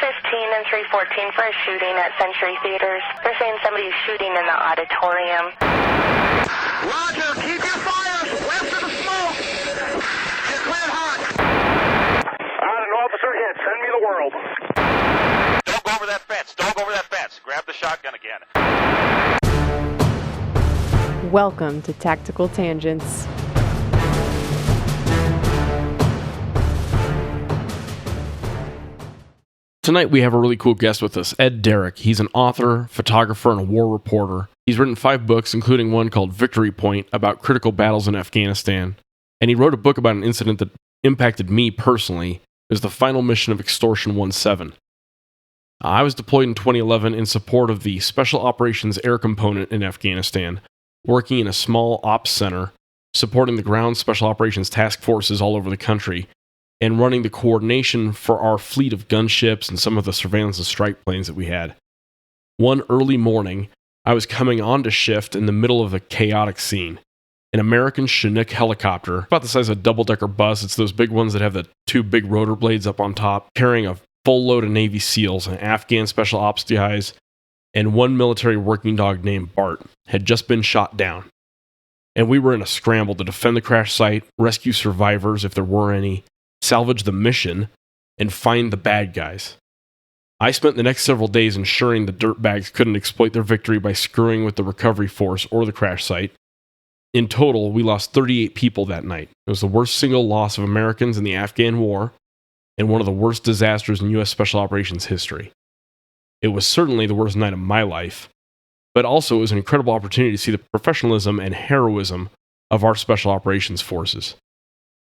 and 314 for a shooting at Century Theaters. They're saying somebody's shooting in the auditorium. Roger, keep your fire west of the smoke. You're cleared hot. An officer hit. Send me the world. Don't go over that fence. Don't go over that fence. Grab the shotgun again. Welcome to Tactical Tangents. Tonight we have a really cool guest with us, Ed Darack. He's an author, photographer, and a war reporter. He's written 5 books, including one called Victory Point, about critical battles in Afghanistan. And he wrote a book about an incident that impacted me personally. It was the Final Mission of Extortion 17. I was deployed in 2011 in support of the Special Operations Air Component in Afghanistan, working in a small ops center, supporting the ground special operations task forces all over the country, and running the coordination for our fleet of gunships and some of the surveillance and strike planes that we had. One early morning, I was coming onto shift in the middle of a chaotic scene. An American Chinook helicopter, about the size of a double-decker bus, it's those big ones that have the 2 big rotor blades up on top, carrying a full load of Navy SEALs and Afghan special ops guys, and one military working dog named Bart, had just been shot down. And we were in a scramble to defend the crash site, rescue survivors if there were any, salvage the mission, and find the bad guys. I spent the next several days ensuring the dirtbags couldn't exploit their victory by screwing with the recovery force or the crash site. In total, we lost 38 people that night. It was the worst single loss of Americans in the Afghan war, and one of the worst disasters in U.S. Special Operations history. It was certainly the worst night of my life, but also it was an incredible opportunity to see the professionalism and heroism of our Special Operations forces.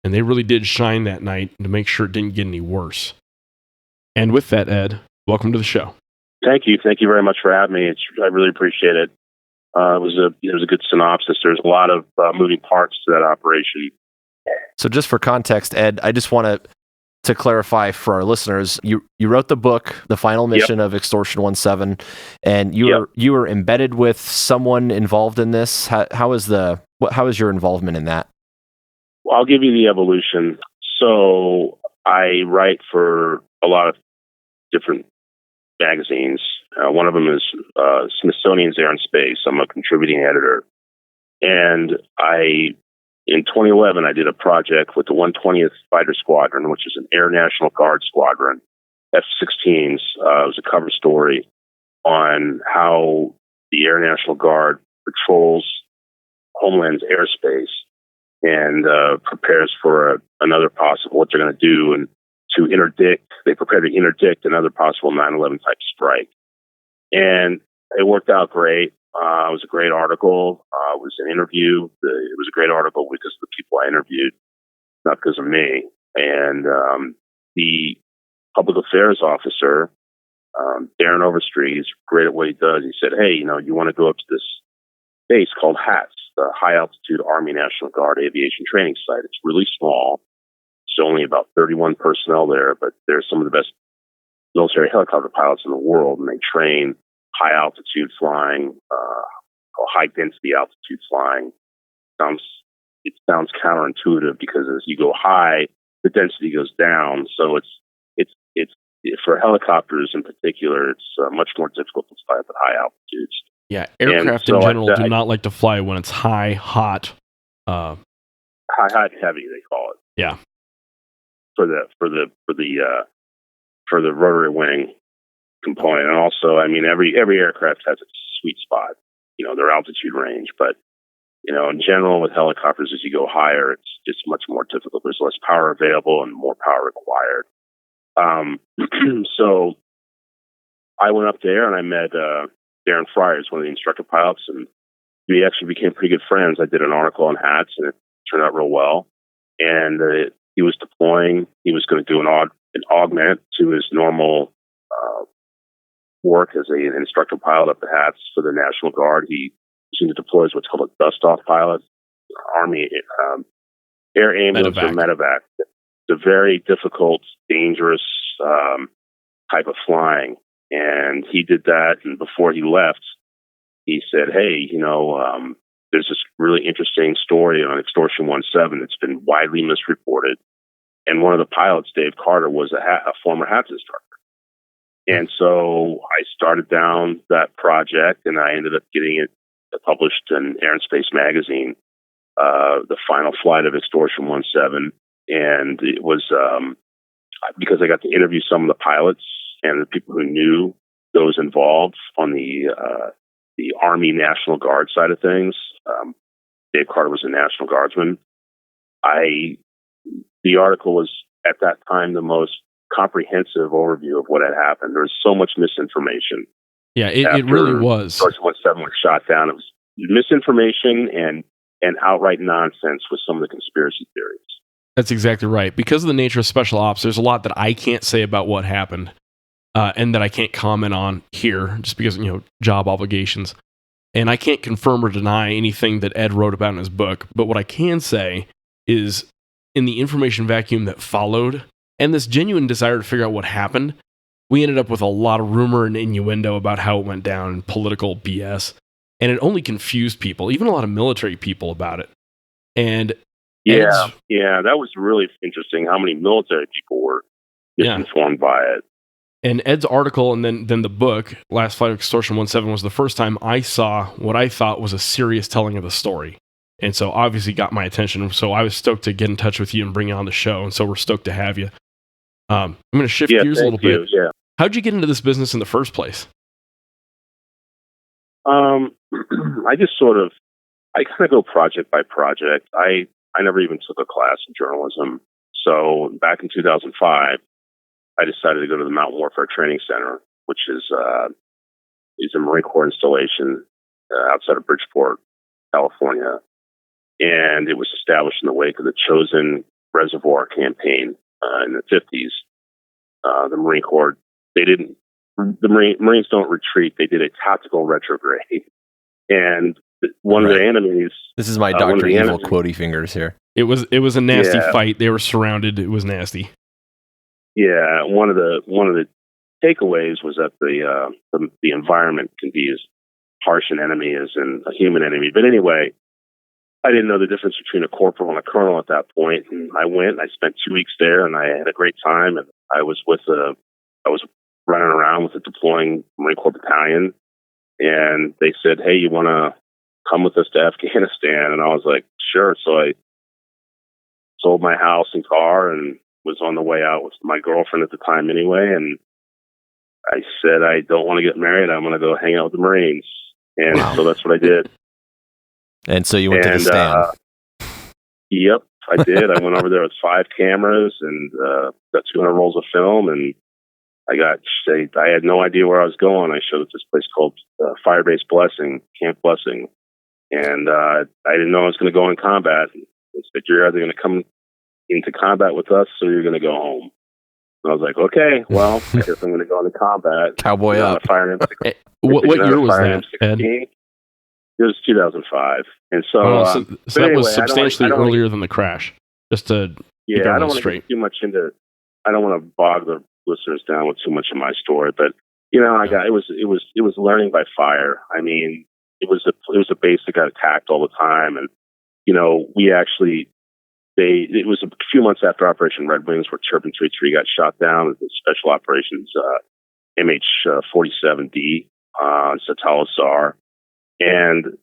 And they really did shine that night to make sure it didn't get any worse. And with that, Ed, welcome to the show. Thank you. Thank you very much for having me. I really appreciate it. It was a good synopsis. There's a lot of moving parts to that operation. So just for context, Ed, I just want to clarify for our listeners, you wrote the book, The Final Mission of Extortion 17, and you were embedded with someone involved in this. How is your involvement in that? I'll give you the evolution. So I write for a lot of different magazines. One of them is Smithsonian's Air and Space. I'm a contributing editor. And in 2011, I did a project with the 120th Fighter Squadron, which is an Air National Guard squadron, F-16s. It was a cover story on how the Air National Guard patrols Homeland's airspace and prepares for another possible, what they're going to do, and they prepare to interdict another possible 9/11 type strike. And it worked out great. It was a great article. It was an interview. It was a great article because of the people I interviewed, not because of me. And the public affairs officer, Darren Overstreet, he's great at what he does. He said, hey, you want to go up to this base called HATS, the High Altitude Army National Guard Aviation Training Site. It's really small. It's only about 31 personnel there, but they're some of the best military helicopter pilots in the world, and they train high altitude flying, high density altitude flying. It sounds counterintuitive because as you go high, the density goes down. So it's for helicopters in particular, it's much more difficult to fly up at high altitudes. Yeah, aircraft in general do not like to fly when it's high, hot. High, hot, heavy, they call it. Yeah. For the rotary wing component, and also, every aircraft has its sweet spot, their altitude range. But in general, with helicopters, as you go higher, it's just much more difficult. There's less power available and more power required. So I went up there and I met Darren Fryers, one of the instructor pilots, and we actually became pretty good friends. I did an article on HATS, and it turned out real well. And he was deploying. He was going to do an augment to his normal work as an instructor pilot up at HATS for the National Guard. He was going to deploy as what's called a dust-off pilot, Army Air Ambulance or medevac. It's a very difficult, dangerous type of flying. And he did that, and before he left, he said, hey, there's this really interesting story on Extortion 17 that's been widely misreported. And one of the pilots, Dave Carter, was a former HATS instructor. And so I started down that project, and I ended up getting it published in Air and Space Magazine, The Final Flight of Extortion 17. And it was because I got to interview some of the pilots and the people who knew those involved on the Army National Guard side of things. Dave Carter was a National Guardsman. The article was, at that time, the most comprehensive overview of what had happened. There was so much misinformation. Yeah, it really was. Extortion 17 was shot down. It was misinformation and outright nonsense with some of the conspiracy theories. That's exactly right. Because of the nature of special ops, there's a lot that I can't say about what happened, and that I can't comment on here, just because, job obligations. And I can't confirm or deny anything that Ed wrote about in his book. But what I can say is, in the information vacuum that followed, and this genuine desire to figure out what happened, we ended up with a lot of rumor and innuendo about how it went down, and political BS. And it only confused people, even a lot of military people, about it. And yeah, that was really interesting how many military people were misinformed by it. And Ed's article and then the book, Last Flight of Extortion 17, was the first time I saw what I thought was a serious telling of the story. And so obviously got my attention. So I was stoked to get in touch with you and bring you on the show. And so we're stoked to have you. I'm going to shift gears a little bit. Yeah. How'd you get into this business in the first place? I kind of go project by project. I never even took a class in journalism. So back in 2005, I decided to go to the Mountain Warfare Training Center, which is a Marine Corps installation outside of Bridgeport, California. And it was established in the wake of the Chosin Reservoir campaign in the 50s. The Marine Corps, Marines don't retreat. They did a tactical retrograde. And one of the enemies... This is my Dr. Evil quotey fingers here. It was a nasty fight. They were surrounded. It was nasty. Yeah, one of the takeaways was that the environment can be as harsh an enemy as a human enemy. But anyway, I didn't know the difference between a corporal and a colonel at that point. And I went. I spent 2 weeks there, and I had a great time. And I was running around with a deploying Marine Corps battalion, and they said, "Hey, you want to come with us to Afghanistan?" And I was like, "Sure." So I sold my house and car and was on the way out with my girlfriend at the time anyway. And I said, "I don't want to get married. I'm going to go hang out with the Marines." And so that's what I did. And so you went to the stand. Yep, I did. I went over there with 5 cameras and got 200 rolls of film, and I had no idea where I was going. I showed up this place called Firebase Blessing, Camp Blessing, and I didn't know I was going to go in combat. They said, "You're either going to come into combat with us or you're going to go home." And I was like, "Okay, well, I guess I'm going to go into combat." Cowboy up. What year was that, Ed? It was 2005. And so, that was substantially earlier than the crash. Just to I don't want to get too much into. I don't want to bog the listeners down with too much of my story, but it was learning by fire. I mean, it was a base that got attacked all the time, and it was a few months after Operation Red Wings, where Turpin 33 got shot down at the Special Operations MH47D Satala SAR. And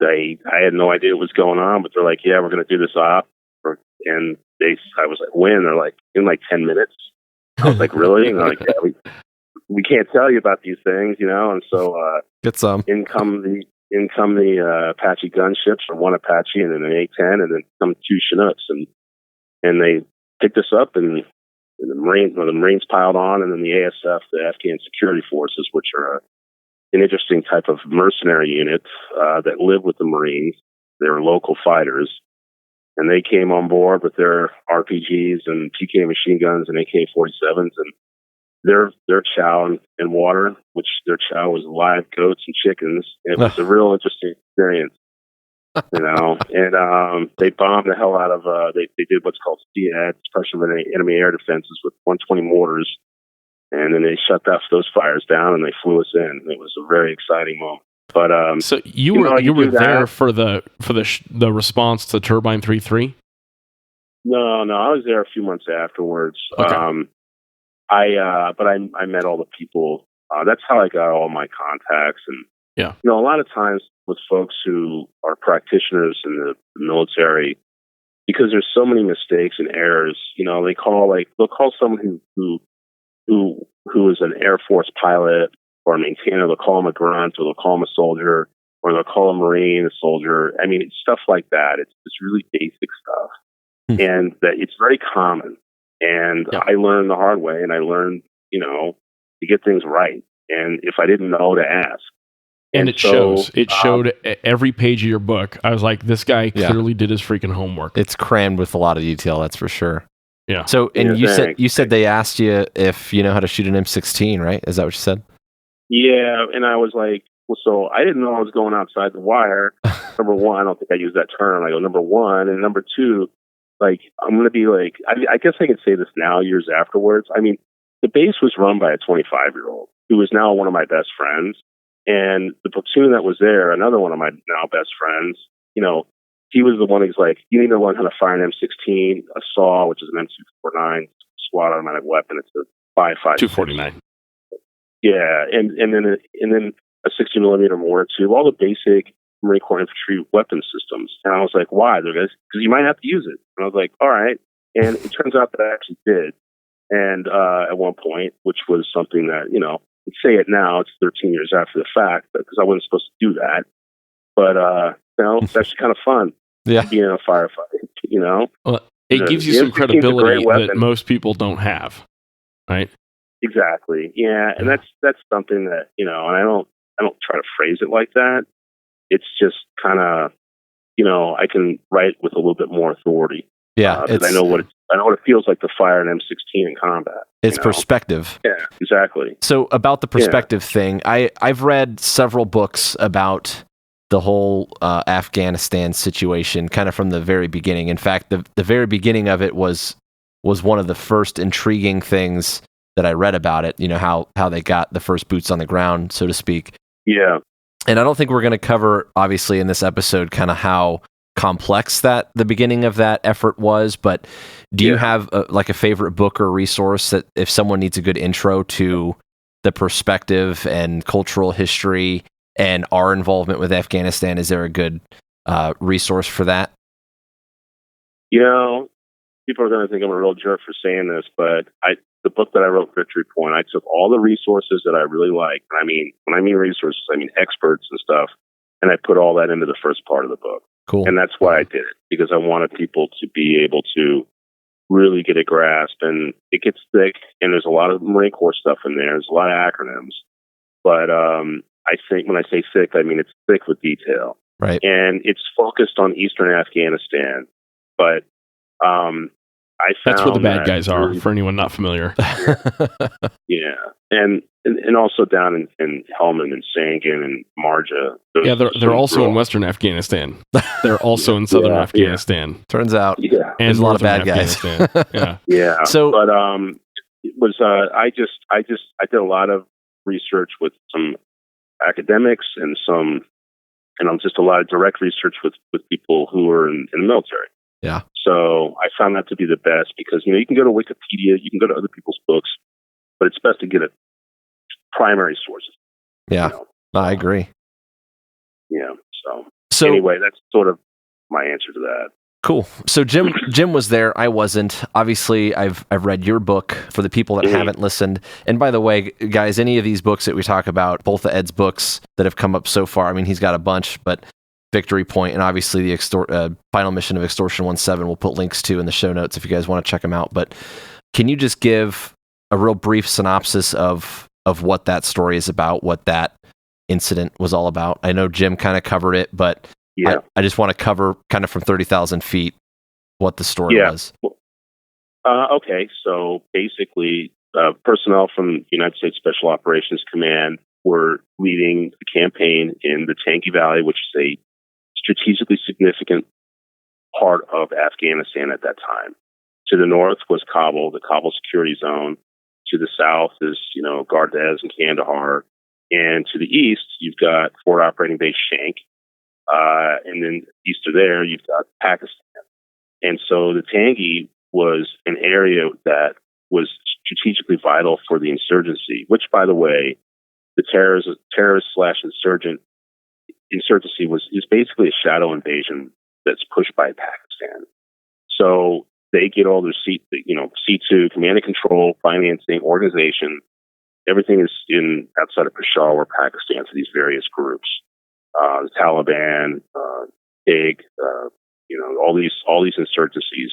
I had no idea what was going on, but they're like, "Yeah, we're going to do this op." And I was like, "When?" They're like, "In like 10 minutes. I was like, "Really?" And they're like, "Yeah, we can't tell you about these things, And so get some. In come the Apache gunships, or one Apache and then an A-10, and then come 2 Chinooks, and they picked us up, and the Marines piled on, and then the ASF, the Afghan Security Forces, which are an interesting type of mercenary unit that live with the Marines. They're local fighters, and they came on board with their RPGs and PK machine guns and AK-47s, and their chow and water, which their chow was live goats and chickens. It was a real interesting experience, And they bombed the hell out of. They did what's called SEAD, Suppression of Enemy Air Defenses, with 120 mortars, and then they shut those fires down and they flew us in. It was a very exciting moment. But so you were there for the response to Turbine 33? No, I was there a few months afterwards. Okay. I met all the people. That's how I got all my contacts. And, a lot of times with folks who are practitioners in the military, because there's so many mistakes and errors, they'll call someone who is an Air Force pilot or a maintainer, they'll call them a grunt, or they'll call them a soldier, or they'll call a Marine a soldier. I mean, it's stuff like that. It's really basic stuff. And that it's very common. And I learned the hard way, and I learned, to get things right. And if I didn't know, to ask. And it shows. It showed every page of your book. I was like, this guy clearly did his freaking homework. It's crammed with a lot of detail, that's for sure. Yeah. So, and you said they asked you if you know how to shoot an M16, right? Is that what you said? Yeah, and I was like, well, so I didn't know I was going outside the wire. Number one, I don't think I used that term. I go, number one, and number two, like, I'm going to be like, I guess I can say this now, years afterwards. I mean, the base was run by a 25-year-old who is now one of my best friends. And the platoon that was there, another one of my now best friends, he was the one who's like, you need to learn how to fire an M16, a SAW, which is an M249 SWAT automatic weapon. It's a 5.56. 249. Yeah, and then a 60 millimeter mortar tube, all the basic Marine Corps infantry weapon systems. And I was like, why? Because you might have to use it. And I was like, all right. And it turns out that I actually did. And at one point, which was something that, say it now, it's 13 years after the fact, because I wasn't supposed to do that. But, it's actually kind of fun being in a firefight, Well, it gives you some credibility that most people don't have, right? Exactly. Yeah. And that's something that, and I don't try to phrase it like that. It's just kind of, I can write with a little bit more authority. Yeah. Because I know what it feels like to fire an M16 in combat. It's perspective. Yeah, exactly. So about the perspective thing, I've read several books about the whole Afghanistan situation, kind of from the very beginning. In fact, the very beginning of it was one of the first intriguing things that I read about it. How they got the first boots on the ground, so to speak. Yeah. And I don't think we're going to cover, obviously, in this episode, kind of how complex that the beginning of that effort was. But do you have a favorite book or resource that if someone needs a good intro to the perspective and cultural history and our involvement with Afghanistan, is there a good resource for that? People are going to think I'm a real jerk for saying this, but the book that I wrote, Victory Point, I took all the resources that I really like. I mean, when I mean resources, I mean experts and stuff, and I put all that into the first part of the book. Cool. And that's why I did it, because I wanted people to be able to really get a grasp. And it gets thick, and there's a lot of Marine Corps stuff in there. There's a lot of acronyms. But I think when I say thick, I mean it's thick with detail. Right. And it's focused on Eastern Afghanistan. But I found that's where the bad guys are, for anyone not familiar. Yeah. And also down in Helmand and Sangin and Marja. Yeah, they're also in Western Afghanistan. They're also in Southern Afghanistan. Yeah. Turns out, and there's a lot of bad guys. Yeah. So, but it was I did a lot of research with some academics and just a lot of direct research with people who are in the military. Yeah. So I found that to be the best because, you can go to Wikipedia, you can go to other people's books, but it's best to get primary sources. Yeah, I agree. Yeah. So anyway, that's sort of my answer to that. Cool. So Jim was there. I wasn't. Obviously, I've read your book for the people that haven't listened. And by the way, guys, any of these books that we talk about, both of Ed's books that have come up so far, I mean, he's got a bunch, but Victory Point and obviously the Final Mission of Extortion 1.7 we'll put links to in the show notes if you guys want to check them out. But can you just give a real brief synopsis of what that story is about, what that incident was all about? I know Jim kind of covered it, but I just want to cover kind of from 30,000 feet what the story was. Okay, so basically personnel from United States Special Operations Command were leading the campaign in the Tangi Valley, which is a strategically significant part of Afghanistan at that time. To the north was Kabul, the Kabul security zone. To the south is, Gardez and Kandahar. And to the east, you've got Forward Operating Base Shank. And then east of there, you've got Pakistan. And so the Tangi was an area that was strategically vital for the insurgency, which, by the way, the terrorist/insurgency is basically a shadow invasion that's pushed by Pakistan. So they get all their C2, command and control, financing, organization. Everything is outside of Peshawar, Pakistan, for these various groups. The Taliban, PIG, all these insurgencies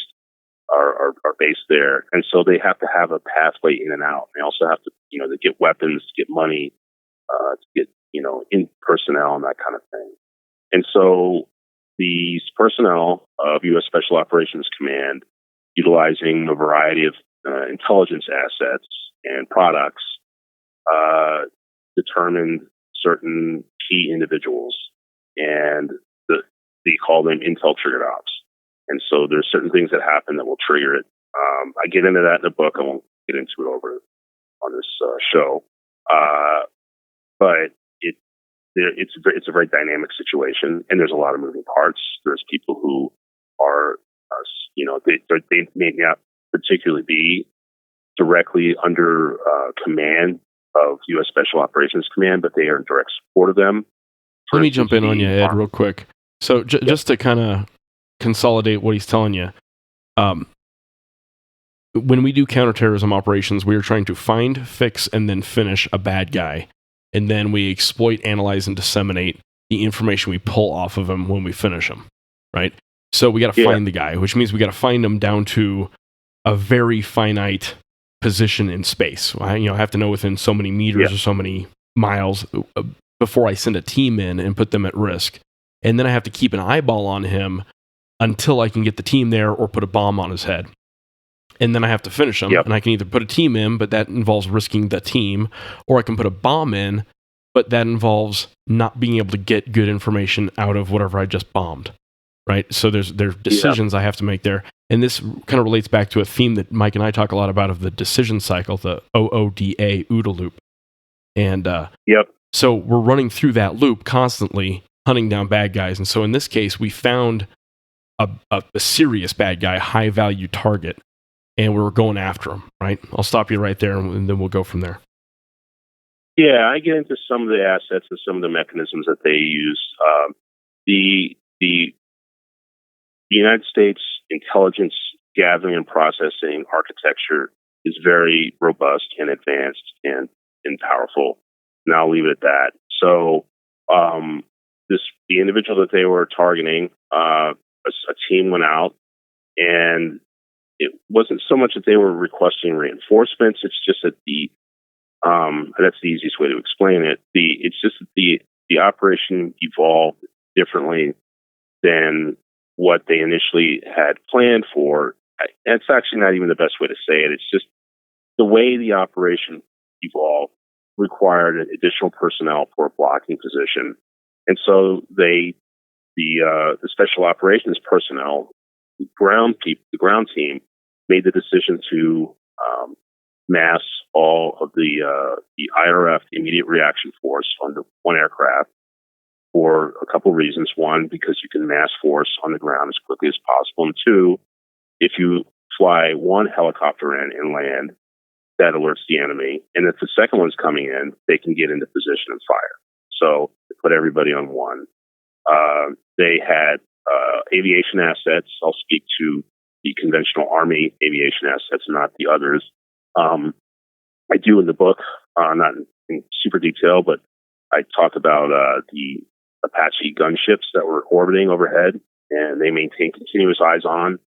are based there, and so they have to have a pathway in and out. They also have to, to get weapons, to get money, to get in personnel and that kind of thing. And so these personnel of U.S. Special Operations Command, utilizing a variety of intelligence assets and products, determined certain key individuals, and they call them intel triggered ops. And so there's certain things that happen that will trigger it. I get into that in the book. I won't get into it over on this show, but it's a very dynamic situation, and there's a lot of moving parts. There's people who are, they may not particularly be directly under command of U.S. Special Operations Command, but they are in direct support of them. Let me jump in on you, Ed, real quick. So just to kind of consolidate what he's telling you, when we do counterterrorism operations, we are trying to find, fix, and then finish a bad guy. And then we exploit, analyze, and disseminate the information we pull off of him when we finish him, right? So we got to find the guy, which means we got to find him down to a very finite position in space. I have to know within so many meters or so many miles before I send a team in and put them at risk. And then I have to keep an eyeball on him until I can get the team there or put a bomb on his head. And then I have to finish him. And I can either put a team in, but that involves risking the team, or I can put a bomb in, but that involves not being able to get good information out of whatever I just bombed, right? So there's decisions I have to make there. And this kind of relates back to a theme that Mike and I talk a lot about of the decision cycle, the OODA, OODA loop. And so we're running through that loop constantly, hunting down bad guys. And so in this case, we found a serious bad guy, high-value target, and we were going after him, right? I'll stop you right there, and then we'll go from there. Yeah, I get into some of the assets and some of the mechanisms that they use. The United States intelligence gathering and processing architecture is very robust and advanced and powerful, and I'll leave it at that. So the individual that they were targeting, a team went out, and it wasn't so much that they were requesting reinforcements. It's just that that's the easiest way to explain it. It's just that the operation evolved differently than what they initially had planned for. It's actually not even the best way to say it. It's just the way the operation evolved required additional personnel for a blocking position, and so the special operations personnel, the ground team, made the decision to mass all of the IRF, the Immediate Reaction Force, on the one aircraft for a couple reasons. One, because you can mass force on the ground as quickly as possible, and two, if you fly one helicopter in and land, that alerts the enemy, and if the second one's coming in, they can get into position and fire. So they put everybody on one. They had aviation assets. I'll speak to the conventional Army aviation assets, not the others. I do in the book, not in super detail, but I talk about the Apache gunships that were orbiting overhead, and they maintained continuous eyes on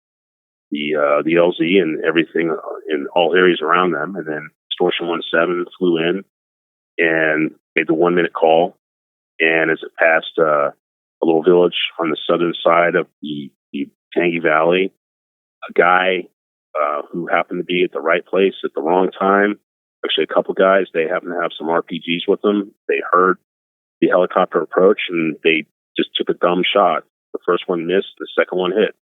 the LZ and everything in all areas around them. And then Extortion 17 flew in and made the 1-minute call. And as it passed a little village on the southern side of the Tangi Valley, a guy who happened to be at the right place at the wrong time, actually a couple guys, they happened to have some RPGs with them. They heard the helicopter approach, and they just took a dumb shot. The first one missed, the second one hit.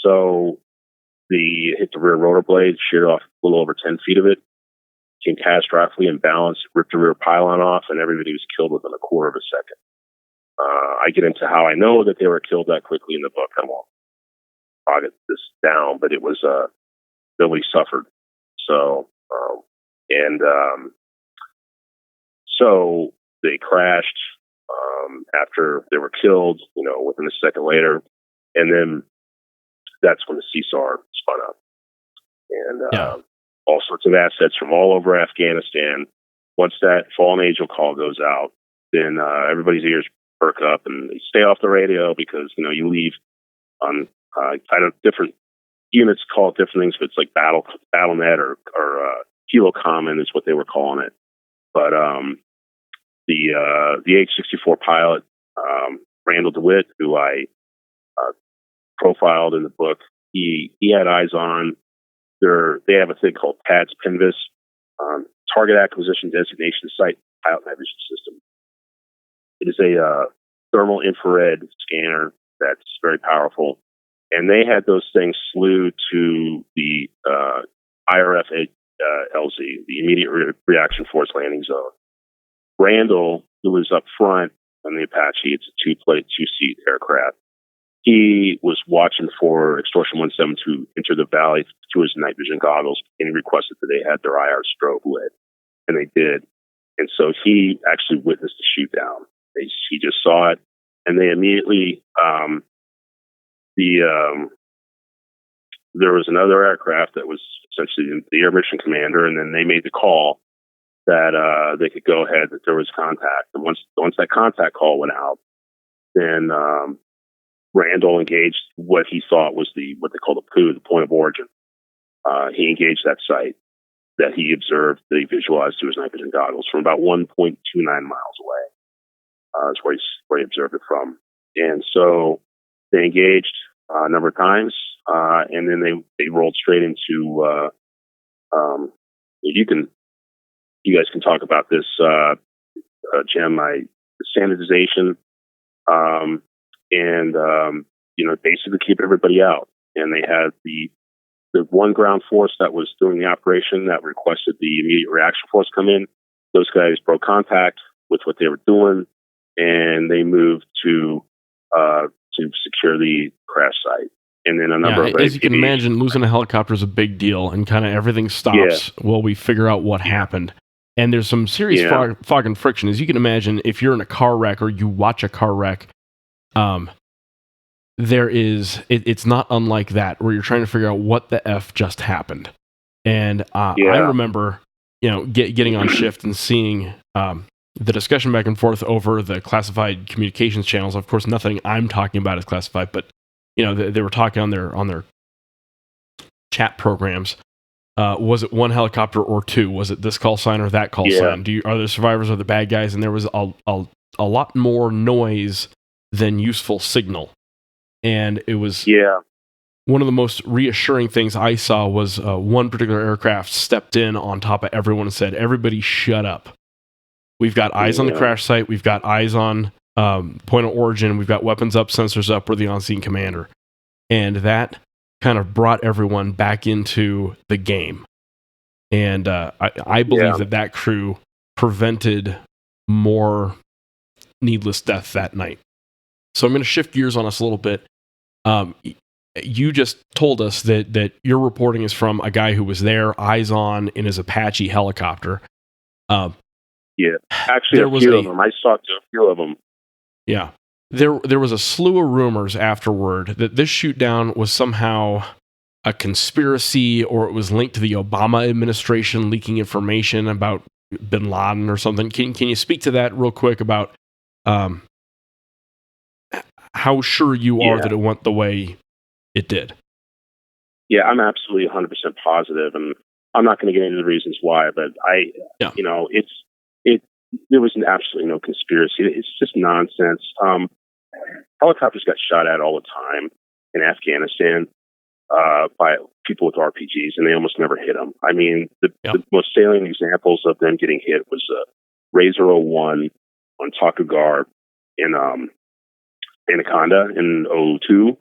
So hit the rear rotor blade, sheared off a little over 10 feet of it, came catastrophically imbalanced, ripped the rear pylon off, and everybody was killed within a quarter of a second. I get into how I know that they were killed that quickly in the book. I won't bog this down, but it was nobody suffered. So, so they crashed after they were killed, within a second later. And then that's when the CSAR spun up. And all sorts of assets from all over Afghanistan. Once that fallen angel call goes out, then everybody's ears perk up and they stay off the radio because, you leave on different units call it different things, but it's like BattleNet or Kilo Common is what they were calling it. But the H-64 pilot, Randall DeWitt, who I profiled in the book, he had eyes on they have a thing called PADS PINVIS, Target Acquisition Designation Site Pilot Night Vision System. It is a thermal infrared scanner that's very powerful. And they had those things slew to the IRF LZ, the Immediate Reaction Force Landing Zone. Randall, who was up front on the Apache, it's a two-seat aircraft. He was watching for Extortion 17 to enter the valley through his night vision goggles, and he requested that they had their IR strobe lit, and they did. And so he actually witnessed the shoot down. He just saw it, and they immediately there was another aircraft that was essentially the air mission commander, and then they made the call that they could go ahead, that there was contact. And once that contact call went out, then Randall engaged what he thought was what they call the POO, the point of origin. He engaged that site that he observed, that he visualized through his night vision goggles from about 1.29 miles away. Is where he observed it from. And so they engaged a number of times, and then they rolled straight into. You guys can talk about this, Jim. Standardization, and basically keep everybody out. And they had the one ground force that was doing the operation that requested the immediate reaction force come in. Those guys broke contact with what they were doing, and they moved to secure the crash site. And then a number of as you can imagine, losing a helicopter is a big deal, and kind of everything stops while we figure out what happened. And there's some serious fog and friction. As you can imagine, if you're in a car wreck or you watch a car wreck, it's not unlike that, where you're trying to figure out what the F just happened. And I remember, getting on shift and seeing the discussion back and forth over the classified communications channels. Of course, nothing I'm talking about is classified, but they were talking on their chat programs. Was it one helicopter or two? Was it this call sign or that call sign? Are the survivors or the bad guys? And there was a lot more noise than useful signal. And it was one of the most reassuring things I saw was one particular aircraft stepped in on top of everyone and said, "Everybody shut up. We've got eyes on the crash site. We've got eyes on point of origin. We've got weapons up, sensors up. We're the on-scene commander." And that kind of brought everyone back into the game. And I believe that crew prevented more needless death that night. So I'm going to shift gears on us a little bit. You just told us that your reporting is from a guy who was there, eyes on, in his Apache helicopter. Actually, there was a few of them. I saw a few of them. Yeah. There was a slew of rumors afterward that this shoot down was somehow a conspiracy, or it was linked to the Obama administration leaking information about bin Laden or something. Can you speak to that real quick about how sure you are that it went the way it did? Yeah, I'm absolutely 100% positive, and I'm not going to get into the reasons why, but there was absolutely no conspiracy. It's just nonsense. Helicopters got shot at all the time in Afghanistan by people with RPGs, and they almost never hit them. I mean, the most salient examples of them getting hit was Razor 01 on Takugar in Anaconda in 02,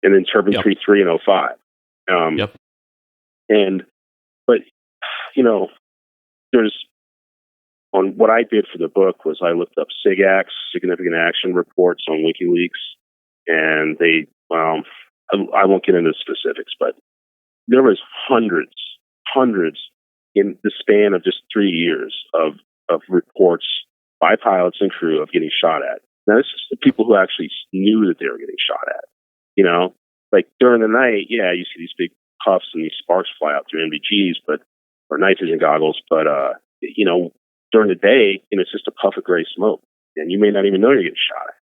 and then Turbine 33 in 05. There's on what I did for the book was I looked up SIGAC's significant action reports on WikiLeaks, and I won't get into specifics, but there was hundreds hundreds in the span of just 3 years of reports by pilots and crew of getting shot at. Now, this is the people who actually knew that they were getting shot at. You know, like during the night, yeah, you see these big puffs and these sparks fly out through NVGs, or night vision goggles. But, you know, during the day, it's just a puff of gray smoke, and you may not even know you're getting shot at.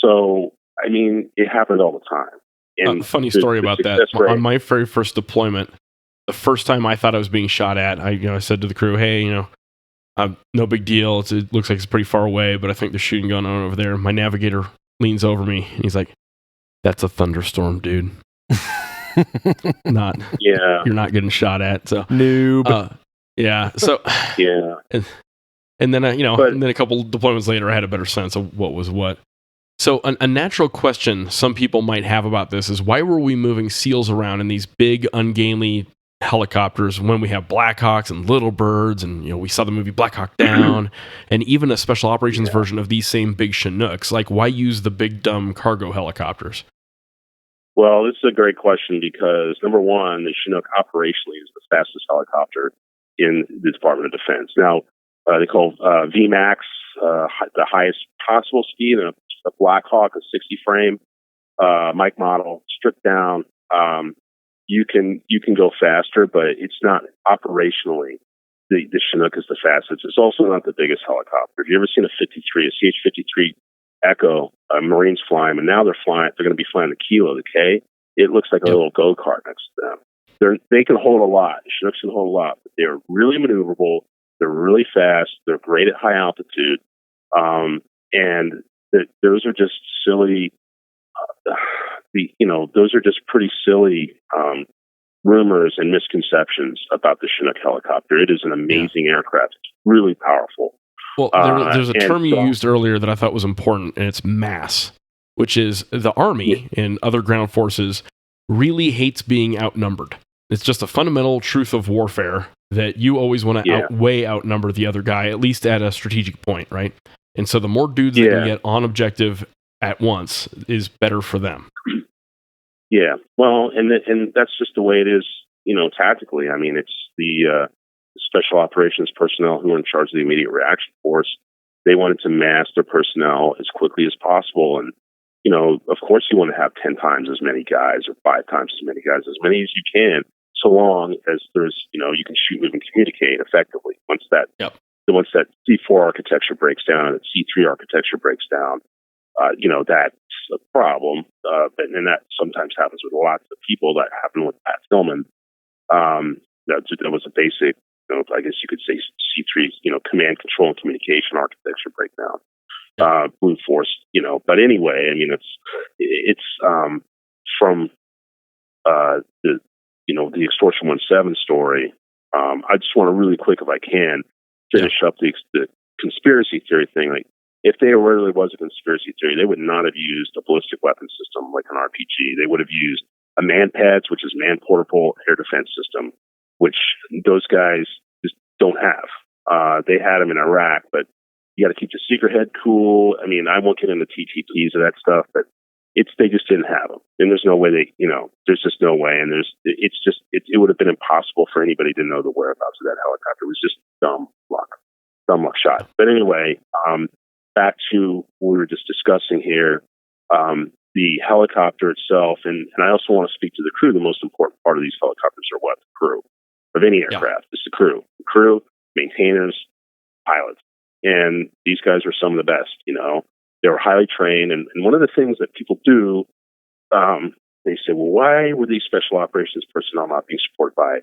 So, I mean, it happened all the time. And funny story about that. On my very first deployment, the first time I thought I was being shot at, I said to the crew, hey, no big deal. It looks like it's pretty far away, but I think there's shooting going on over there. My navigator leans over me, and he's like, that's a thunderstorm, dude. You're not getting shot at. So noob. Yeah. So yeah. And then and then a couple deployments later, I had a better sense of what was what. So a natural question some people might have about this is, why were we moving SEALs around in these big, ungainly helicopters when we have Blackhawks and Little Birds, and we saw the movie Black Hawk Down, and even a special operations version of these same big Chinooks? Like, why use the big dumb cargo helicopters? Well, this is a great question because, number one, the Chinook operationally is the fastest helicopter in the Department of Defense. Now, they call VMAX the highest possible speed, and a Black Hawk, a 60 frame Mike model, stripped down. You can go faster, but it's not operationally. The Chinook is the fastest. It's also not the biggest helicopter. Have you ever seen a CH-53 Echo? Marines fly them, and now they're going to be flying the Kilo, the K. It looks like a little go-kart next to them. They can hold a lot. The Chinooks can hold a lot, but they're really maneuverable. They're really fast. They're great at high altitude, and those are just silly. Those are just pretty silly rumors and misconceptions about the Chinook helicopter. It is an amazing aircraft. It's really powerful. Well, there's a term you used earlier that I thought was important, and it's mass, which is the Army and other ground forces really hates being outnumbered. It's just a fundamental truth of warfare that you always want to way outnumber the other guy, at least at a strategic point, right? And so the more dudes that can get on objective at once is better for them. Yeah, well, and that's just the way it is, tactically. I mean, it's the special operations personnel who are in charge of the immediate reaction force. They wanted to mass their personnel as quickly as possible. And, of course you want to have 10 times as many guys or 5 times as many guys, as many as you can, so long as there's, you can shoot, move, and communicate effectively. Once that C4 architecture breaks down and the C3 architecture breaks down, that's a problem. And that sometimes happens with lots of people. That happened with Pat Tillman. That was a basic, I guess you could say C3, command, control, and communication architecture breakdown. Brute force, but anyway, I mean, it's from the Extortion 17 story. I just want to really quick, if I can, finish up the conspiracy theory thing. Like, if there really was a conspiracy theory, they would not have used a ballistic weapon system like an RPG. They would have used a MANPADS, which is man portable air defense system, which those guys just don't have. They had them in Iraq, but you got to keep the secret head cool. I mean, I won't get into TTPs of that stuff, but they just didn't have them, and there's no way there's just no way, and it would have been impossible for anybody to know the whereabouts of that helicopter. It was just dumb luck shot. But anyway, back to what we were just discussing here, the helicopter itself, and I also want to speak to the crew. The most important part of these helicopters are what? The crew of any aircraft. It's the crew, maintainers, pilots. And these guys were some of the best, They were highly trained. And one of the things that people do, they say, well, why were these special operations personnel not being supported by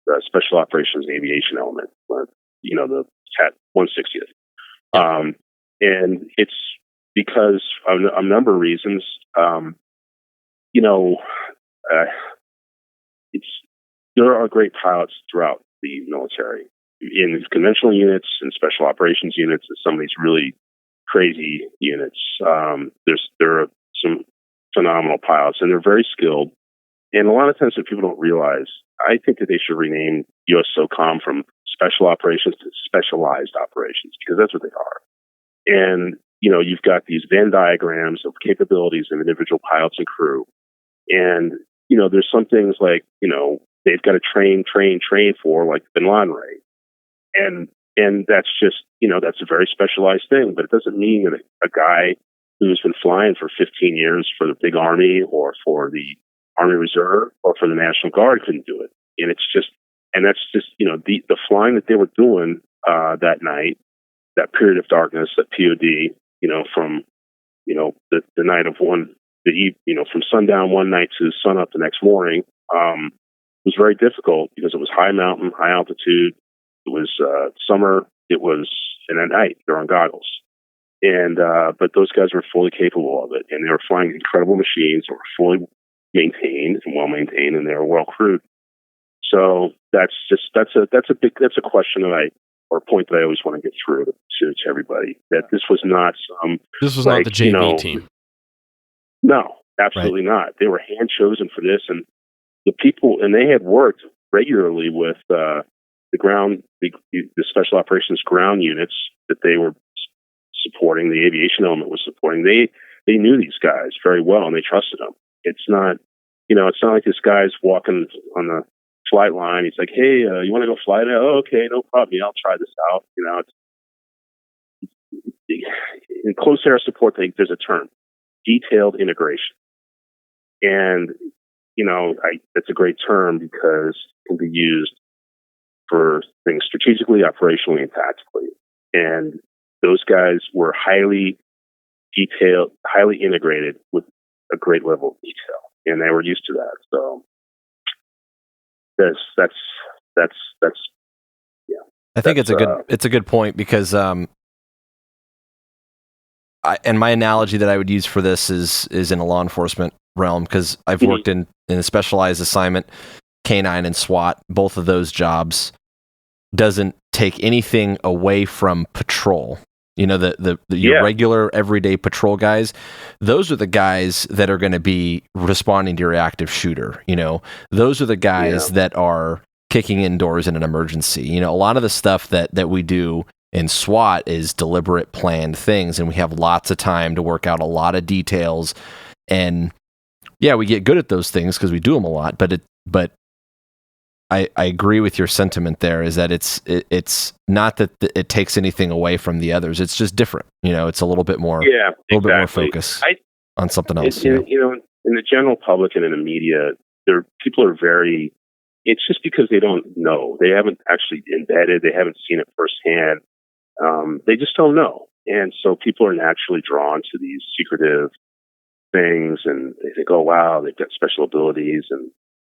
the special operations aviation element, the CAT 160th? And it's because of a number of reasons. There are great pilots throughout the military, in conventional units and special operations units, and some of these really crazy units. There are some phenomenal pilots, and they're very skilled. And a lot of times that people don't realize, I think that they should rename US SOCOM from special operations to specialized operations, because that's what they are. And, you've got these Venn diagrams of capabilities of individual pilots and crew. And, there's some things like, they've got to train for, like Bin Laden raid. And that's just, that's a very specialized thing, but it doesn't mean that a guy who's been flying for 15 years for the big Army or for the Army Reserve or for the National Guard couldn't do it. And that's just, the flying that they were doing that night, that period of darkness, that POD, from, the night of from sundown one night to sun up the next morning, was very difficult because it was high mountain, high altitude. It was summer. It was, and at night they're on goggles. And but those guys were fully capable of it, and they were flying incredible machines that were fully maintained and well maintained, and they were well crewed. So that's a question or a point that I always want to get through to everybody, that this was not not the JV team. No, absolutely not. They were hand chosen for this, and the people, and they had worked regularly with the special operations ground units that they were supporting. The aviation element was supporting. They knew these guys very well, and they trusted them. It's not, it's not like this guy's walking on the flight line. He's like, hey, you want to go fly today? Oh, okay, no problem. Yeah, I'll try this out. In close air support, there's a term, detailed integration. And, that's a great term because it can be used for things strategically, operationally, and tactically. And those guys were highly detailed, highly integrated with a great level of detail, and they were used to that. So that's yeah. I think it's a good point because and my analogy that I would use for this is in a law enforcement realm, because I've worked in a specialized assignment, K9 and SWAT. Both of those jobs doesn't take anything away from patrol. Your regular everyday patrol guys, those are the guys that are going to be responding to your active shooter. Those are the guys that are kicking in doors in an emergency. A lot of the stuff that we do in SWAT is deliberate, planned things, and we have lots of time to work out a lot of details. And yeah, we get good at those things because we do them a lot. But I agree with your sentiment there, is that it's not that it takes anything away from the others. It's just different. It's a little bit more, bit more focus on something else. In the general public and in the media, people are very, it's just because they don't know. They haven't actually embedded. They haven't seen it firsthand. They just don't know. And so people are naturally drawn to these secretive things, and they think, oh, wow, they've got special abilities, and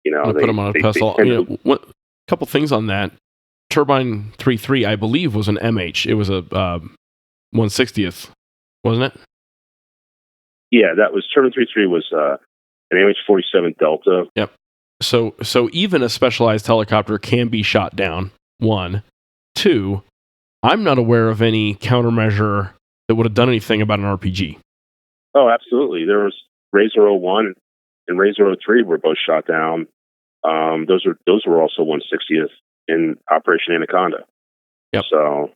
they put them on a pedestal. A couple things on that. Turbine 3.3, I believe, was an MH. It was a 1/60th, wasn't it? Yeah, that was Turbine 3.3 was an MH-47 Delta. Yep. So even a specialized helicopter can be shot down. 1, 2. I'm not aware of any countermeasure that would have done anything about an RPG. Oh, absolutely. There was Razor 01 and Razor 03 were both shot down. Those were also 1/60th in Operation Anaconda. Yep. So,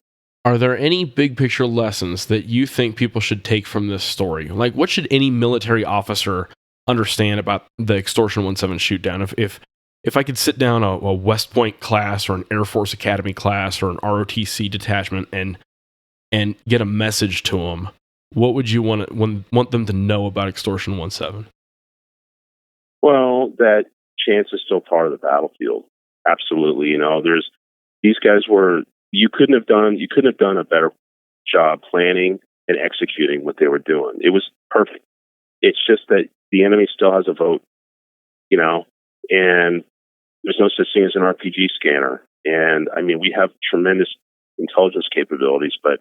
are there any big picture lessons that you think people should take from this story? Like, what should any military officer understand about the Extortion 17 shootdown? If I could sit down a West Point class or an Air Force Academy class or an ROTC detachment and get a message to them, what would you want them to know about Extortion 17? Well, that chance is still part of the battlefield. Absolutely. These guys you couldn't have done a better job planning and executing what they were doing. It was perfect. It's just that the enemy still has a vote, and there's no such thing as an RPG scanner. And I mean, we have tremendous intelligence capabilities, but,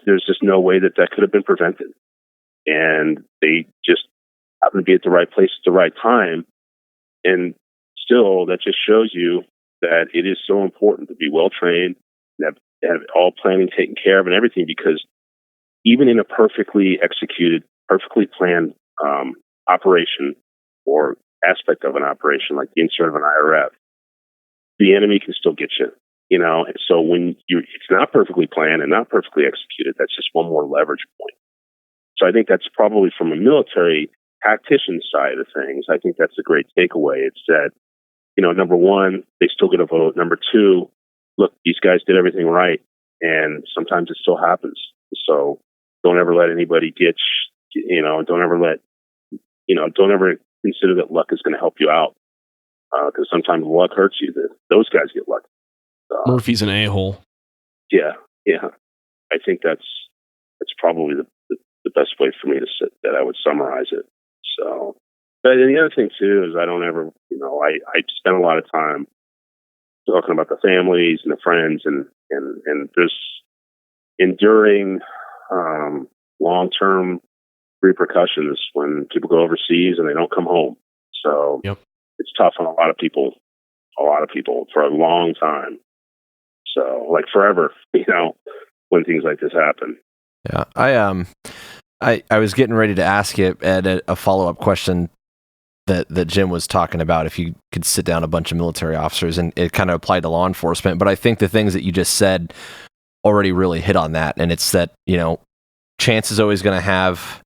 there's just no way that could have been prevented. And they just happened to be at the right place at the right time. And still, that just shows you that it is so important to be well trained, and have all planning taken care of and everything, because even in a perfectly executed, perfectly planned operation or aspect of an operation, like the insert of an IRF, the enemy can still get you. And so when it's not perfectly planned and not perfectly executed, that's just one more leverage point. So I think that's probably, from a military tactician side of things, I think that's a great takeaway. It's that, number one, they still get a vote. Number two, look, these guys did everything right, and sometimes it still happens. So don't ever let anybody don't ever consider that luck is going to help you out, because sometimes luck hurts you. Those guys get lucky. Murphy's an a-hole. Yeah. I think that's probably the best way for me that I would summarize it. So, but then the other thing too is I don't ever, I spend a lot of time talking about the families and the friends and there's enduring long-term repercussions when people go overseas and they don't come home. So It's tough on a lot of people for a long time. So like forever, when things like this happen. Yeah. I was getting ready to ask you, Ed, a follow-up question that Jim was talking about, if you could sit down a bunch of military officers, and it kind of applied to law enforcement. But I think the things that you just said already really hit on that. And it's that, chance is always going to have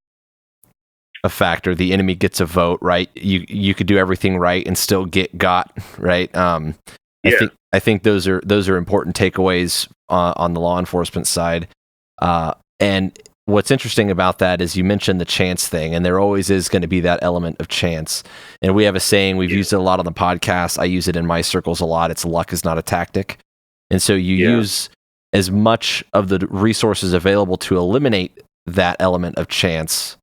a factor. The enemy gets a vote, right? You could do everything right and still get got, right? I think those are important takeaways on the law enforcement side. And what's interesting about that is you mentioned the chance thing, and there always is going to be that element of chance. And we have a saying, we've used it a lot on the podcast. I use it in my circles a lot. It's luck is not a tactic. And so you use as much of the resources available to eliminate that element of chance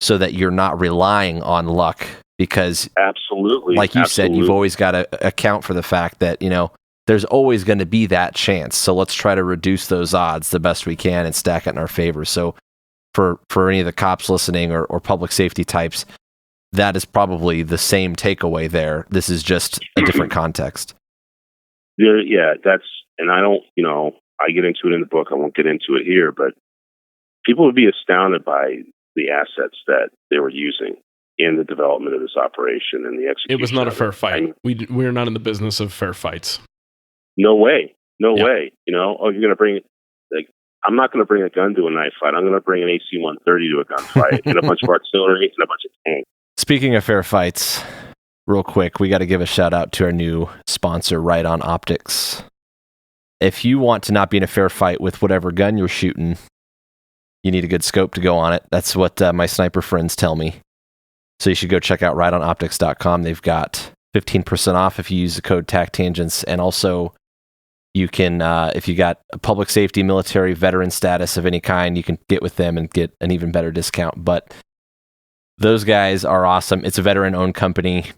so that you're not relying on luck, because absolutely, like you said, you've always got to account for the fact that, there's always going to be that chance. So let's try to reduce those odds the best we can and stack it in our favor. So for any of the cops listening or public safety types, that is probably the same takeaway there. This is just a different context. Yeah, and I don't, I get into it in the book. I won't get into it here, but people would be astounded by the assets that they were using in the development of this operation and the execution. It was not a fair fight. We're not in the business of fair fights. No way. You're going to bring, I'm not going to bring a gun to a knife fight. I'm going to bring an AC-130 to a gunfight and a bunch of artillery and a bunch of tanks. Speaking of fair fights, real quick, we got to give a shout out to our new sponsor, Right On Optics. If you want to not be in a fair fight with whatever gun you're shooting, you need a good scope to go on it. That's what my sniper friends tell me. So you should go check out rightonoptics.com. They've got 15% off if you use the code TACTangents, and also you can, if you got a public safety, military, veteran status of any kind, you can get with them and get an even better discount. But those guys are awesome. It's a veteran-owned company,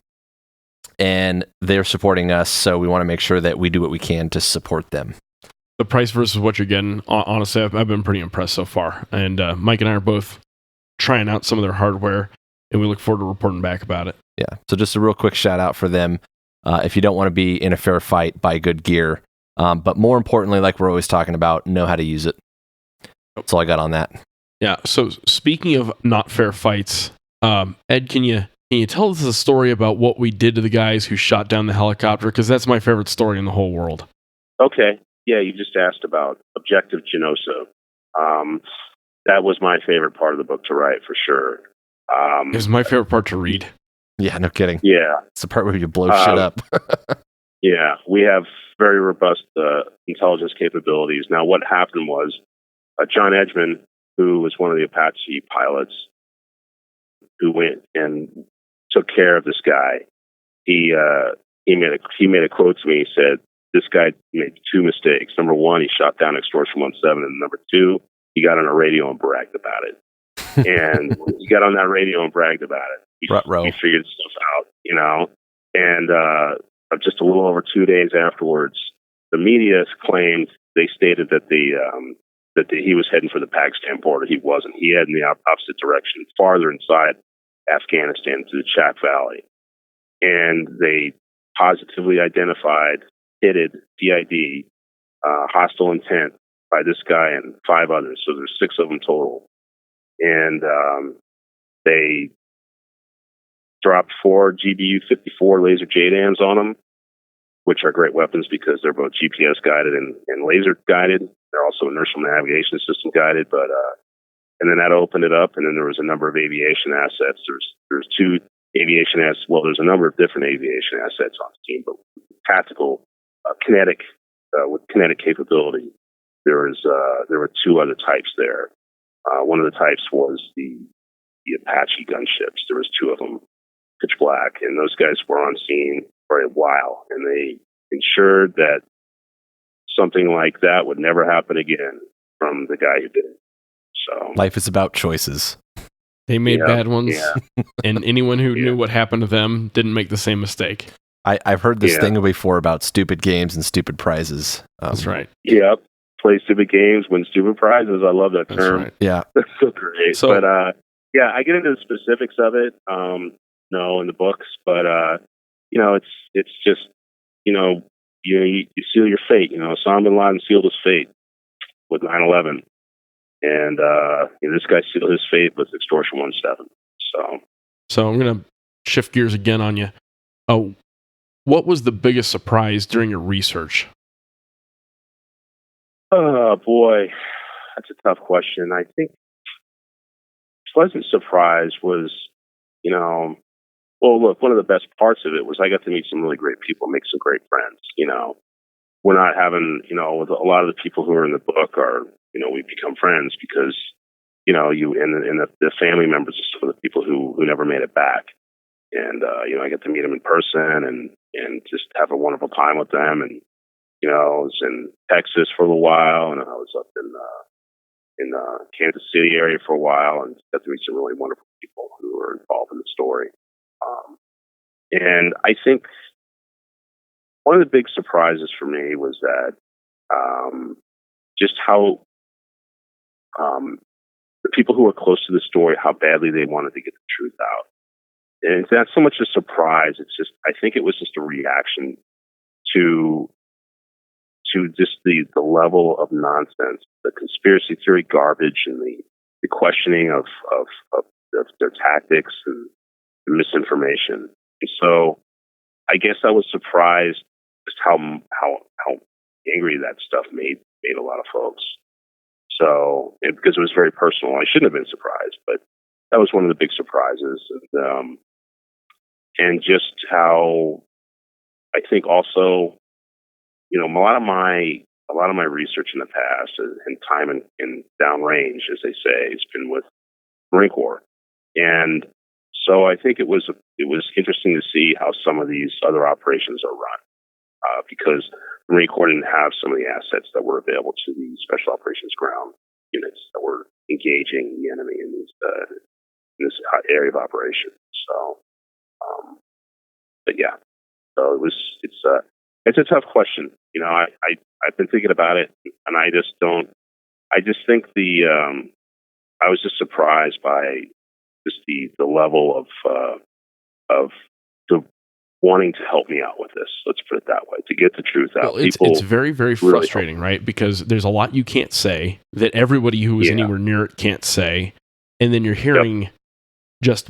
and they're supporting us, so we want to make sure that we do what we can to support them. The price versus what you're getting, honestly, I've been pretty impressed so far. And Mike and I are both trying out some of their hardware, and we look forward to reporting back about it. Yeah, so just a real quick shout out for them. If you don't want to be in a fair fight, buy good gear. But more importantly, like we're always talking about, know how to use it. That's all I got on that. Yeah, so speaking of not fair fights, Ed, can you tell us a story about what we did to the guys who shot down the helicopter? Because that's my favorite story in the whole world. Okay. Yeah, you just asked about Objective Genoso. That was my favorite part of the book to write, for sure. It was my favorite part to read. Yeah, no kidding. Yeah. It's the part where you blow shit up. Yeah, we have very robust intelligence capabilities. Now, what happened was John Edgman, who was one of the Apache pilots, who went and took care of this guy, he made a quote to me. He said, "This guy made two mistakes. Number one, he shot down Extortion 17, and number two, he got on a radio and bragged about it." And when he got on that radio and bragged about it, he figured stuff out, And just a little over 2 days afterwards, the media claimed, they stated that he was heading for the Pakistan border. He wasn't. He headed in the opposite direction, farther inside Afghanistan to the Chak Valley. And they positively identified, PID, hostile intent by this guy and 5 others. So there's 6 of them total. And they dropped 4 GBU-54 laser JDAMs on them, which are great weapons because they're both GPS guided and laser guided. They're also inertial navigation system guided, but and then that opened it up, and then there was a number of aviation assets. There's two aviation assets. Well, there's a number of different aviation assets on Steam, but tactical, kinetic, with kinetic capability. There were two other types there. One of the types was the Apache gunships. There was two of them, pitch black, and those guys were on scene for a while, and they ensured that something like that would never happen again from the guy who did it. So life is about choices. They made bad ones, and anyone who knew what happened to them didn't make the same mistake. I've heard this thing before about stupid games and stupid prizes. That's right. Yep. Play stupid games, win stupid prizes. I love that term. That's right. Yeah. That's so great. But I get into the specifics of it. No, in the books, but it's just you seal your fate. Osama bin Laden sealed his fate with 9/11, and this guy sealed his fate with Extortion 17. So I'm gonna shift gears again on you. Oh, what was the biggest surprise during your research? Oh boy, that's a tough question. I think pleasant surprise was, well, look, one of the best parts of it was I got to meet some really great people, make some great friends. We're not having, with a lot of the people who are in the book are, we become friends because, you and the family members of some of the people who never made it back. And, I get to meet them in person and just have a wonderful time with them. And, I was in Texas for a little while, and I was up in Kansas City area for a while, and got to meet some really wonderful people who were involved in the story. And I think one of the big surprises for me was that just how the people who were close to the story, how badly they wanted to get the truth out. And it's not so much a surprise. It's just, I think it was just a reaction to just the level of nonsense, the conspiracy theory garbage, and the questioning of their tactics and the misinformation. And so I guess I was surprised just how angry that stuff made a lot of folks. So, because it was very personal, I shouldn't have been surprised, but that was one of the big surprises. And just how I think also, a lot of my research in the past and time in downrange, as they say, has been with Marine Corps. And so I think it was interesting to see how some of these other operations are run, because the Marine Corps didn't have some of the assets that were available to the Special Operations Ground units that were engaging the enemy in this area of operation. So, but yeah, so it's a tough question. I've been thinking about it, and I just think I was just surprised by just the level of the wanting to help me out with this. Let's put it that way, to get the truth out. Well, it's very, very frustrating, right? Because there's a lot you can't say that everybody who is anywhere near it can't say. And then you're hearing just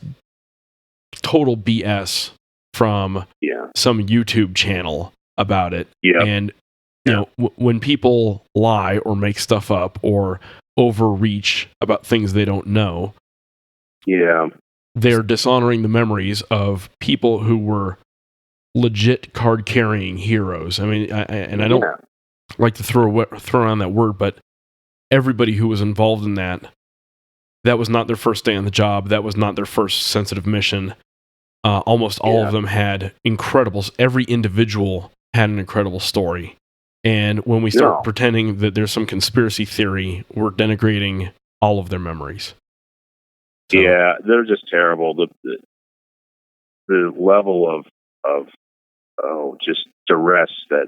total BS from some YouTube channel about it. Yeah. And, when people lie or make stuff up or overreach about things they don't know, they're dishonoring the memories of people who were legit card-carrying heroes. I mean, I don't like to throw around that word, but everybody who was involved in that was not their first day on the job. That was not their first sensitive mission. Almost all of them had every individual had an incredible story. And when we start pretending that there's some conspiracy theory, we're denigrating all of their memories. So, yeah, they're just terrible. The level of just duress that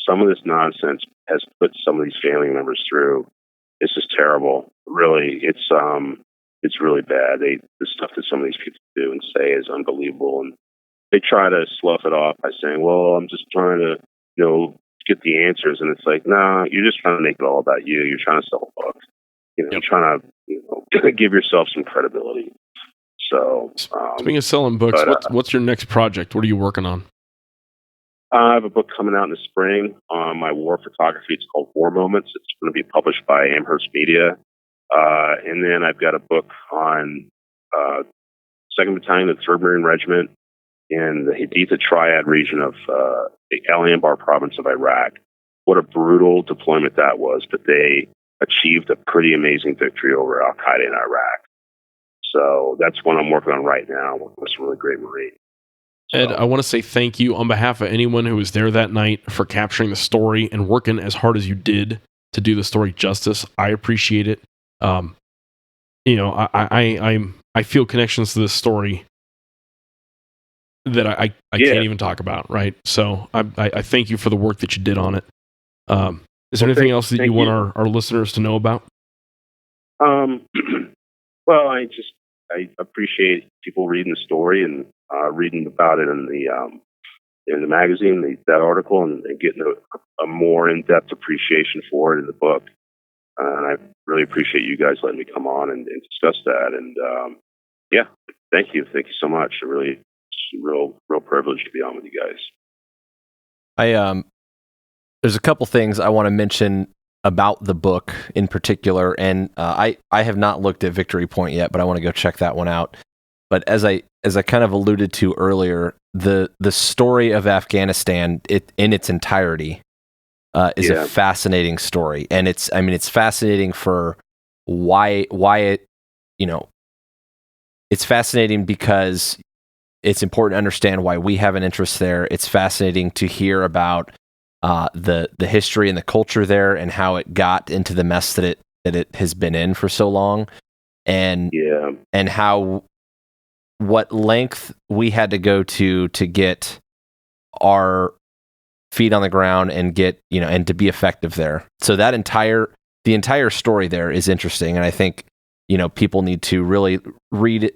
some of this nonsense has put some of these family members through is just terrible. Really, it's really bad. The stuff that some of these people do and say is unbelievable, and they try to slough it off by saying, "Well, I'm just trying to, get the answers," and it's like, no, you're just trying to make it all about you. You're trying to sell a book. You're trying to give yourself some credibility. So, speaking of selling books, what's your next project? What are you working on? I have a book coming out in the spring on my war photography. It's called War Moments. It's going to be published by Amherst Media. And then I've got a book on 2nd Battalion of the 3rd Marine Regiment in the Haditha Triad region of the Al Anbar province of Iraq. What a brutal deployment that was, but they achieved a pretty amazing victory over Al Qaeda in Iraq. So that's one I'm working on right now with some really great Marines. Ed, I want to say thank you on behalf of anyone who was there that night for capturing the story and working as hard as you did to do the story justice. I appreciate it. I feel connections to this story that I can't even talk about, right? So I thank you for the work that you did on it. Is there anything else that you want our listeners to know about? Well, I appreciate people reading the story and reading about it in the magazine, that article, and getting a more in-depth appreciation for it in the book. And I really appreciate you guys letting me come on and discuss that. And thank you so much. It's a real privilege to be on with you guys. There's a couple things I want to mention about the book in particular, and I have not looked at Victory Point yet, but I want to go check that one out. But as I kind of alluded to earlier, the story of Afghanistan in its entirety is a fascinating story, and it's fascinating for why it, it's fascinating because it's important to understand why we have an interest there. It's fascinating to hear about the history and the culture there and how it got into the mess that it has been in for so long, and how what length we had to go to get our feet on the ground and get and to be effective there. So the entire story there is interesting, and I think people need to really read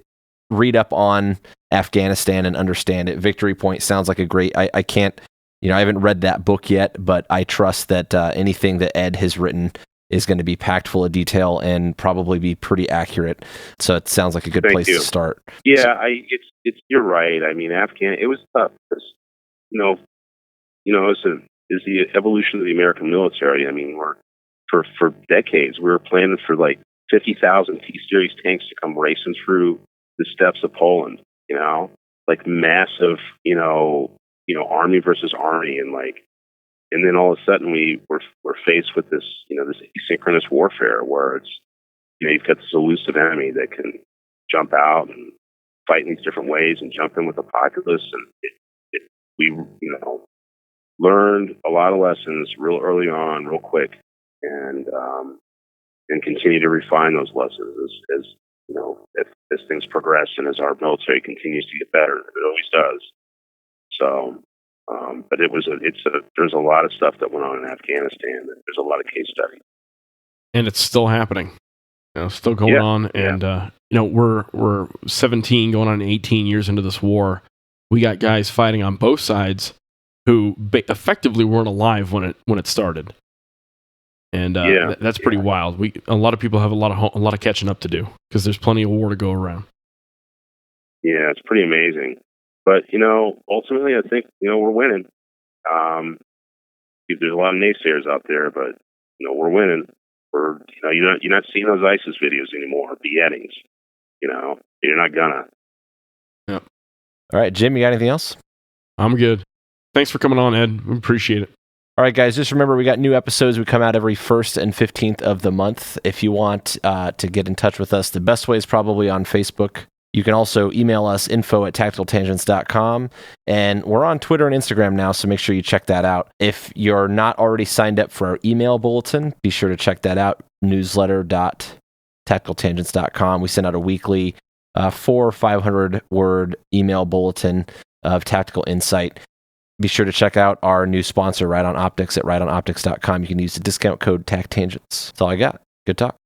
up on Afghanistan and understand it. Victory Point sounds like a great. I can't. I haven't read that book yet, but I trust that anything that Ed has written is going to be packed full of detail and probably be pretty accurate. So it sounds like a good place to start. Yeah, you're right. I mean, it was tough because, it's the evolution of the American military. I mean, for decades, we were planning for like 50,000 T-Series tanks to come racing through the steppes of Poland, like massive, army versus army, and then all of a sudden we're faced with this, this asynchronous warfare where it's, you've got this elusive enemy that can jump out and fight in these different ways and jump in with the populace, and we learned a lot of lessons real early on, real quick, and continue to refine those lessons as things progress and as our military continues to get better. It always does. So, but there's a lot of stuff that went on in Afghanistan. And there's a lot of case studies, and it's still happening. Still going on, and we're 17 going on 18 years into this war. We got guys fighting on both sides who effectively weren't alive when it started, and that's pretty wild. A lot of people have a lot of catching up to do because there's plenty of war to go around. Yeah, it's pretty amazing. But, ultimately, I think, we're winning. There's a lot of naysayers out there, but, we're winning. You're not seeing those ISIS videos anymore, beheadings. You're not gonna. Yep. All right, Jim, you got anything else? I'm good. Thanks for coming on, Ed. We appreciate it. All right, guys, just remember we got new episodes. We come out every 1st and 15th of the month. If you want to get in touch with us, the best way is probably on Facebook. You can also email us, info@tacticaltangents.com. And we're on Twitter and Instagram now, so make sure you check that out. If you're not already signed up for our email bulletin, be sure to check that out, newsletter.tacticaltangents.com. We send out a weekly 400 or 500-word email bulletin of tactical insight. Be sure to check out our new sponsor, Right On Optics, at rightonoptics.com. You can use the discount code TACTangents. That's all I got. Good talk.